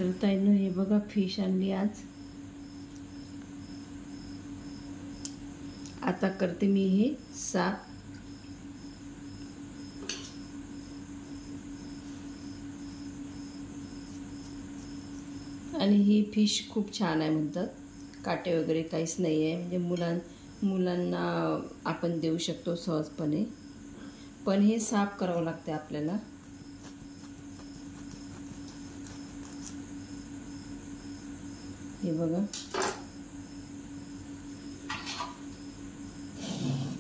तर ताईनं हे बघा फिश आणली आज. आता करते मी हे साफ. आणि ही फिश खूप छान आहे म्हणतात, काटे वगैरे काहीच नाही आहे, म्हणजे मुलांना आपण देऊ शकतो सहजपणे. पण हे साफ करावं लागते आपल्याला. हे बघा,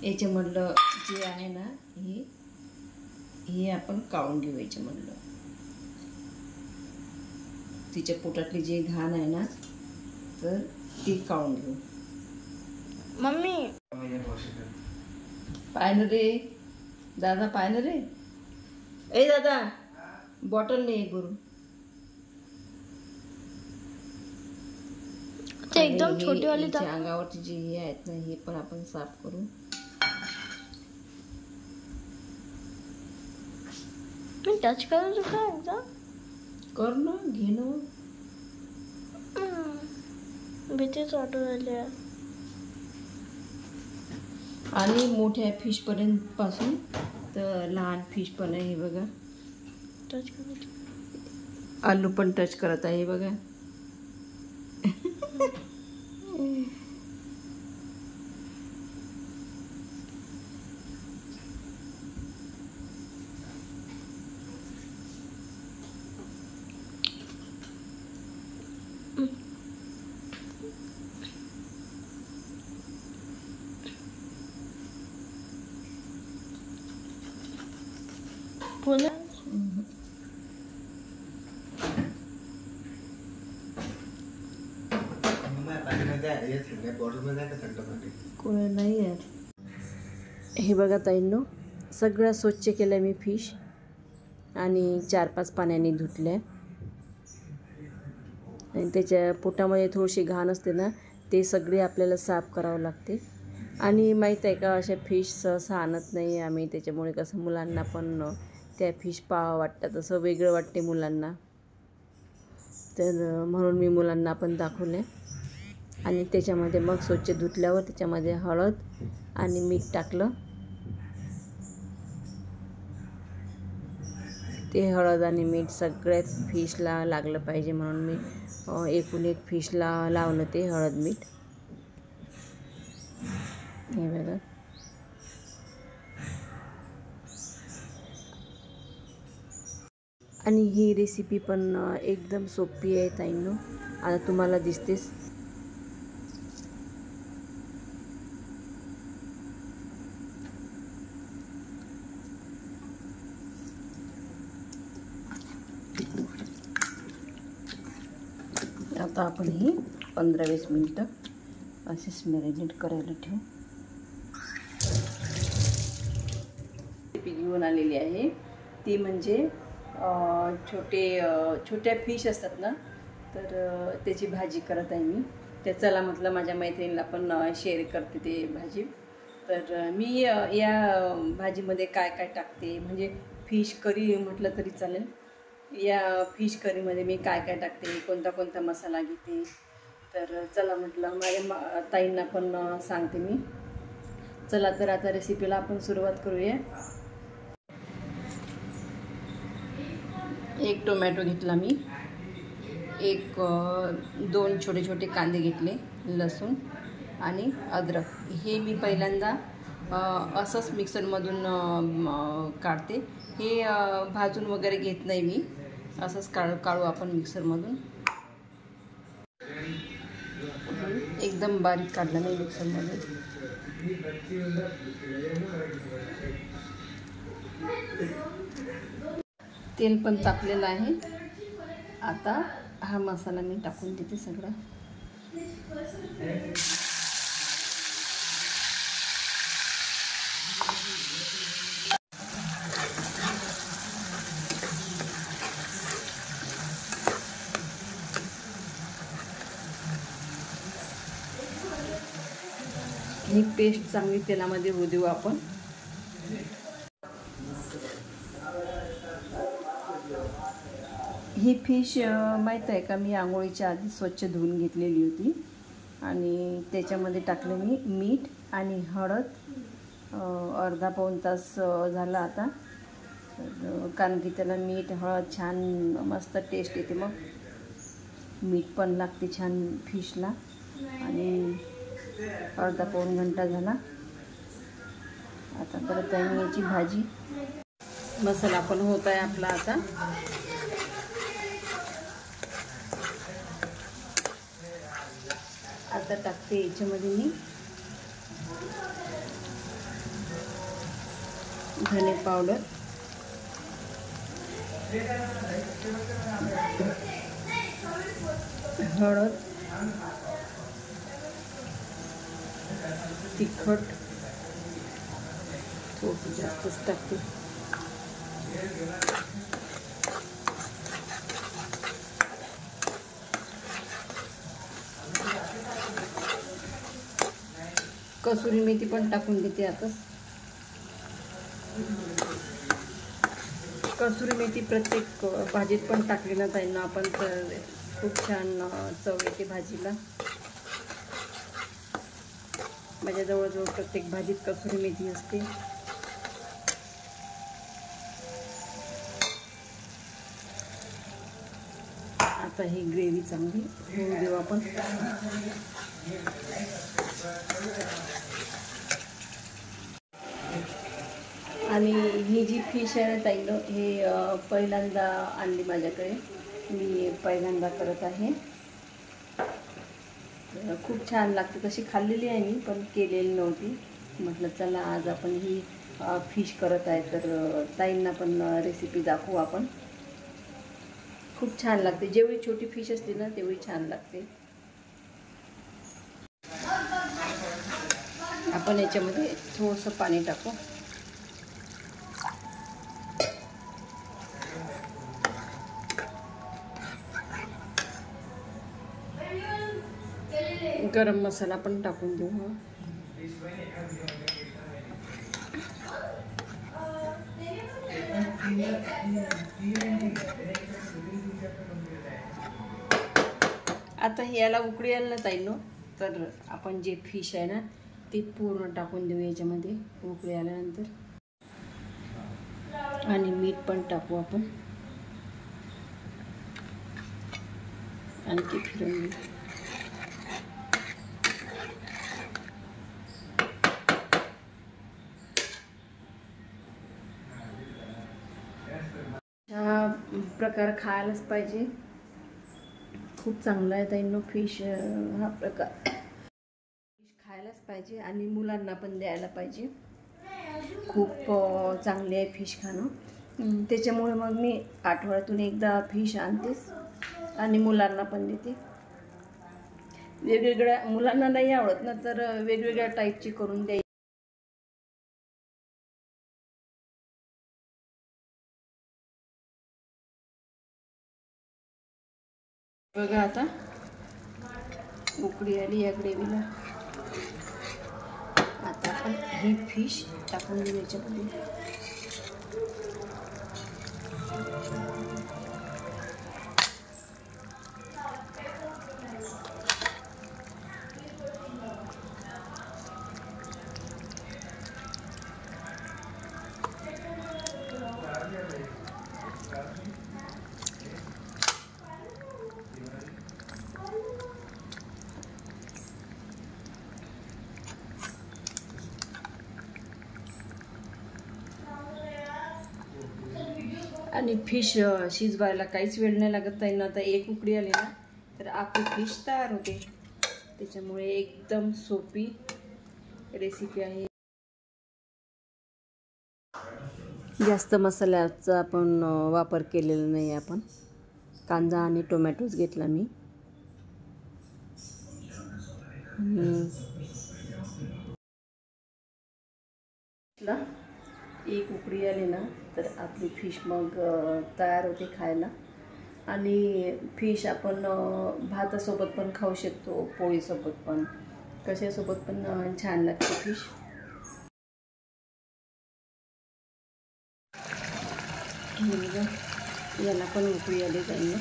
याच्यामधलं जे आहे ना हे आपण काढून घेऊ. याच्यामधलं तिच्या पोटातली जी घाण आहे ना, तर ती काढून घेऊ. मम्मी पाय ना रे दादा, पाय ना रे. ए दादा, बॉटल नाही भरून. एकदम छोटी वाली अंगावरची जी हे आहेत ना, हे पण आपण साफ करू. मी टच करू का? कर ना, घे ना. भीतीच वाटू राहिली. आणि मोठ्या फिश पर्यंत पासून तर लहान फिश पण आहे. हे बघा, टच करत. आलू पण टच करत आहे. हे बघा. पुन्हा कोणी नाही यार. हे बघा ताईंनो, सगळं स्वच्छ केलं मी फिश आणि 4-5 पाण्याने धुतल्या. आणि त्याच्या पोटामध्ये थोडीशी घाण असते ना, ते सगळे आपल्याला साफ करावं लागते. आणि माहीत आहे का, अशा फिश सहसा आणत नाही आम्ही. त्याच्यामुळे कसं मुलांना पण त्या फिश पाहावं वाटतं, तसं वेगळं वाटते मुलांना. तर म्हणून मी मुलांना पण दाखवले. आणि त्याच्यामध्ये मग स्वच्छ धुतल्यावर त्याच्यामध्ये हळद आणि मीठ टाकलं. ते हळद आणि मीठ सगळ्या फिशला लागलं पाहिजे म्हणून मी एकूण एक फिशला लावलं ते हळद मीठ. हे बघा. आणि ही रेसिपी पण एकदम सोपी आहे ताईंनो. आता तुम्हाला दिसतेच. आता आपण ही 15-20 मिनटं असेच मॅरिनेट करायला ठेवू. रेसिपी घेऊन आलेली आहे ती म्हणजे छोट्या फिश असतात ना, तर त्याची भाजी करत आहे मी. तर चला म्हटलं माझ्या मैत्रिणीला पण शेअर करते ते भाजी. तर मी या भाजीमध्ये काय काय टाकते, म्हणजे फिश करी म्हटलं तरी चालेल. या फिश करीमध्ये मी काय काय टाकते, कोणता मसाला घेते. तर चला म्हटलं माझ्या ताईंना पण सांगते मी. चला तर आता रेसिपीला आपण सुरुवात करूया. एक टोमॅटो घेतला मी, 2 छोटे छोटे कांदे घेतले, लसूण आणि अद्रक. हे मी पहिल्यांदा असंच मिक्सरमधून काढते. हे भाजून वगैरे घेत नाही मी, असंच काढू आपण मिक्सरमधून. एकदम बारीक काढलं नाही मिक्सरमध्ये. तेल पण तापलेलं आहे. आता हा मसाला मी टाकून देते सगळा. ही पेस्ट चांगली तेलामध्ये होऊ देऊ आपण. ही ही फिश माहीत आहे का, मी आंघोळीच्या आधी स्वच्छ धुवून घेतलेली होती आणि त्याच्यामध्ये टाकलं मी मीठ आणि हळद. अर्धा पाऊण तास झाला आता, कारण की त्याला मीठ हळद छान मस्त टेस्ट येते, मग मीठ पण लागते छान फिशला. आणि अर्धा पाऊण घंटा झाला. आता परत आहे मी याची भाजी. मसाला पण होत आहे आपला आता. आता टाकते याच्यामध्ये मी धने पावडर, हळद, तिखट थोडं जास्तच टाकते. कसुरी मेथी पण टाकून देते आता. कसुरी मेथी प्रत्येक भाजीत पण टाकली ना ताई ना आपण, तर खूप छान चव येते भाजीला. माझ्या जवळजवळ प्रत्येक भाजीत कसुरी मेथी असते. आता ही ग्रेव्ही चांगली होऊ देऊ आपण. आणि ही जी फिश आहे ना ताई, हे पहिल्यांदा आणली माझ्याकडे, मी पहिल्यांदा करत आहे. खूप छान लागते. तशी खाल्लेली आहे मी, पण केलेली नव्हती. म्हटलं चला आज आपण ही फिश करत आहे, तर ताईंना पण रेसिपी दाखवू आपण. खूप छान लागते. जेवढी छोटी फिश असते ना तेवढी छान लागते. आपण याच्यामध्ये थोडंसं पाणी टाकू. गरम मसाला पण टाकून देऊ. आता याला उकळी आली ना ताईनो, तर आपण जे फिश आहे ना ते पूर्ण टाकून देऊ याच्यामध्ये उकळी आल्यानंतर. आणि मीठ पण टाकू आपण. आणखी फिरून घेऊ. हा प्रकार खायलाच पाहिजे. खूप चांगला आहे ताईंनो फिश. हा प्रकार फिश खायलाच पाहिजे आणि मुलांना पण द्यायला पाहिजे. खूप चांगली आहे फिश खाणं. त्याच्यामुळे मग मी आठवड्यातून एकदा फिश आणतेच आणि मुलांना पण देते. वेगवेगळ्या, मुलांना नाही आवडत ना, तर वेगवेगळ्या टाईपची करून द्यायची. बघा आता उकळी आली या ग्रेव्हीला. आता आपण ही फिश टाकून देऊ याच्यामध्ये. आणि फिश शिजवायला काहीच वेळ नाही लागत आहे ना. आता एक उकळी आली ना तर आपली फिश तयार होते. त्याच्यामुळे एकदम सोपी रेसिपी आहे. जास्त मसाल्याचा आपण वापर केलेला नाही. आपण कांदा आणि टोमॅटोच घेतला मी. एक उकळी आली ना तर आपली फिश मग तयार होते खायला. आणि फिश आपण भातासोबत पण खाऊ शकतो, पोळीसोबत पण, कशासोबत पण छान लागते फिश. याला पण उकळी आली जाईल.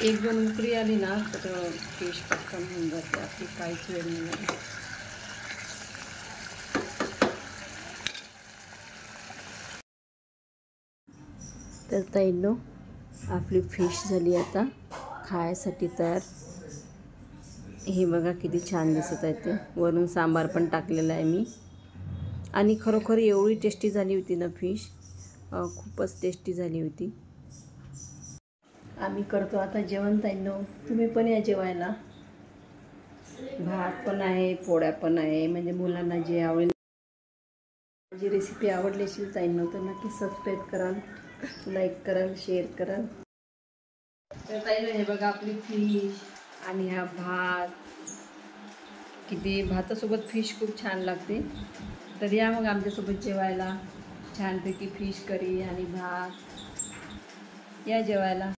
एक दोन उकळी आली ना तर फिश पटकन होऊन जाते, आपली काहीच वेळ नाही लागत. तर ताईंनो, आपली फिश झाली आता खायसाठी तयार. हे बघा किती छान दिसत आहे ते. वरून सांबार पण टाकलेला आहे मी. आणि खरोखर एवढी टेस्टी झाली होती ना फिश, खूपच टेस्टी झाली होती. आम्ही करतो आता जेवण ताईंनो, तुम्ही पण या जेवायला. भात पण आहे, पोळ्या पण आहे, म्हणजे मुलांना जे आवडेल. माझी रेसिपी आवडली असेल ताईंनो तर नक्की सबस्क्राईब कराल, लाईक कराल, शेअर कराल. तर ताईंनो हे बघा आपली फिश आणि हा भात. किती भातासोबत फिश खूप छान लागते. तर या मग आमच्यासोबत जेवायला. छानपैकी फिश करी आणि भात. या जेवायला.